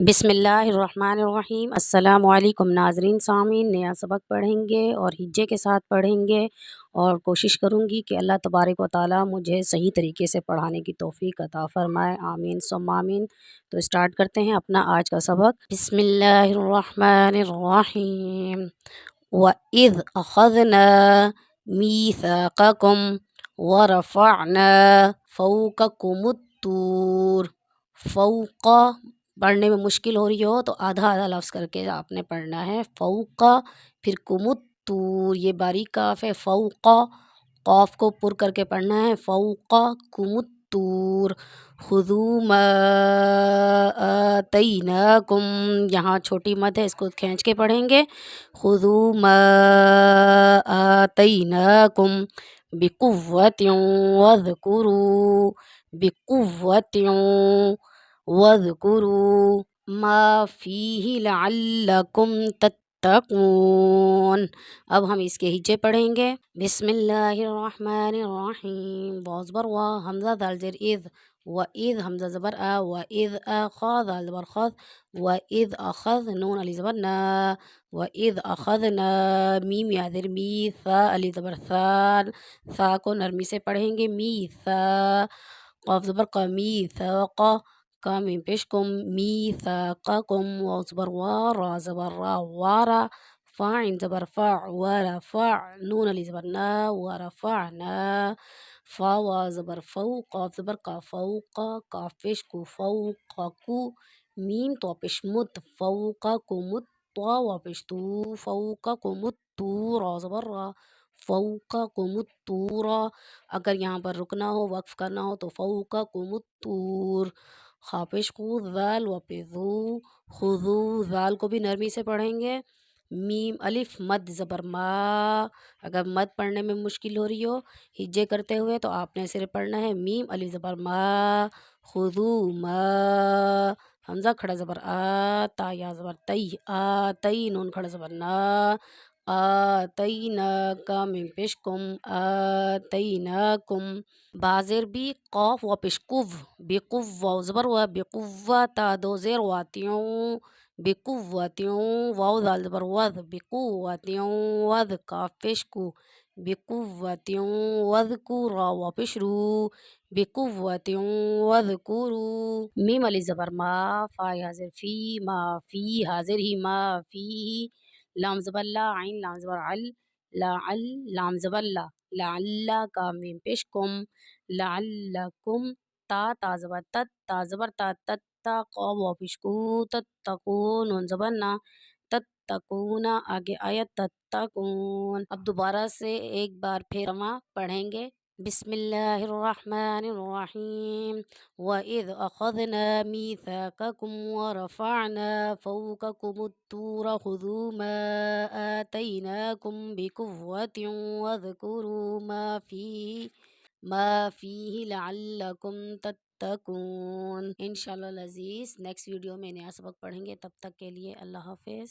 بسم اللہ الرحمن الرحیم۔ السلام علیکم ناظرین سامعین، نیا سبق پڑھیں گے اور ہجے کے ساتھ پڑھیں گے، اور کوشش کروں گی کہ اللہ تبارک و تعالیٰ مجھے صحیح طریقے سے پڑھانے کی توفیق عطا فرمائے، آمین ثم آمین۔ تو اسٹارٹ کرتے ہیں اپنا آج کا سبق۔ بسم اللہ الرحمن الرحیم۔ وَإِذْ أَخَذْنَا مِيثَاقَكُمْ وَرَفَعْنَا فَوْقَكُمُ الطُّورَ۔ فوق پڑھنے میں مشکل ہو رہی ہو تو آدھا آدھا لفظ کر کے آپ نے پڑھنا ہے، فوق پھر کمت طور، یہ باریک کاف ہے، فوق قاف کو پر کر کے پڑھنا ہے، فوق کمت طور۔ خذوا ما آتیناکم، یہاں چھوٹی مد ہے، اس کو کھینچ کے پڑھیں گے، خذوا ما آتیناکم بقوۃ واذکروا، بقوۃ واذکروا ما فیہ لعلکم تتقون۔ اب ہم اس کے ہجے پڑھیں گے۔ بسم اللہ الرحمن الرحیم۔ واو زبر وا، حمزہ دال زیر اذ، وَإِذْ حمزہ زبر آ، وَإِذْ أَخَذْ دال زبر خذ، وَإِذْ أَخَذْ نون علی زبر نا، وَإِذْ أَخَذْنَا میم یا زیر می، ثا علی زبر ثان، ثا کو نرمی سے پڑھیں گے، می ثا، قاف زبر قا، می ثاق، کا میم پیش کم، می ثاقکم، واو زبر وا، را زبر را، وارا، فا عین زبر فا، ورفع نون علی زبر نا، ورفعنا، فا وا زبر فو، قاف زبر کا، فوق، کاف پیش کو، فوقکو، میم تو پیش مت، فوقکمت، طا وا پیش تو، فوقکمت طور، را زبر را، فوقکم الطور۔ اگر یہاں پر رکنا ہو، وقف کرنا ہو تو فوقکم الطور، خا پیش خو، ذال و پہ ذو، خذو، ذال کو بھی نرمی سے پڑھیں گے، میم الف مد زبر ما، اگر مد پڑھنے میں مشکل ہو رہی ہو ہجے کرتے ہوئے تو آپ نے صرف پڑھنا ہے میم الف زبر ما، خذو ما، حمزہ کھڑا زبر آ، تا یا زبر تی، آتی نون کھڑا زبر نا، آتیناکا میم پیش کم، آتیناکم، بازر بھی قاف و پیش کُو، بقو واو زبر و، بقوہ تا دو زیر واتیوں، بقوتیوں، واو دال زبر وذ، بقوتیوں وذ، کاف پیش کو، بقوتیوں وذکرا وا پیش رو، بقوتیوں وذکروا، میم علی زبر ما، فا حاضر فی، ما فی حاضر ہی، ما فی، لام زبر لا، عین لام زبر عل، لعل لام زبر لا، لعل کا میم پیش کم، لعلکم، تا تا زبر تت، تا زبر تا، تتا قاف وا پیش کو، تتقون نون زبر نا، تتقون آگے آیت تتقون۔ اب دوبارہ سے ایک بار پھر ہم پڑھیں گے۔ بسم اللہ الرحمن الرحیم۔ وَإِذْ أَخَذْنَا مِيثَاقَكُمْ وَرَفَعْنَا فَوْقَكُمُ الطُّورَ خُذُوا مَا آتَيْنَاكُمْ بِقُوَّةٍ وَاذْكُرُوا ما فِيهِ لَعَلَّكُمْ تَتَّقُونَ۔ انشاءاللہ العزیز نیکسٹ ویڈیو میں نیا سبق پڑھیں گے، تب تک کے لیے اللہ حافظ۔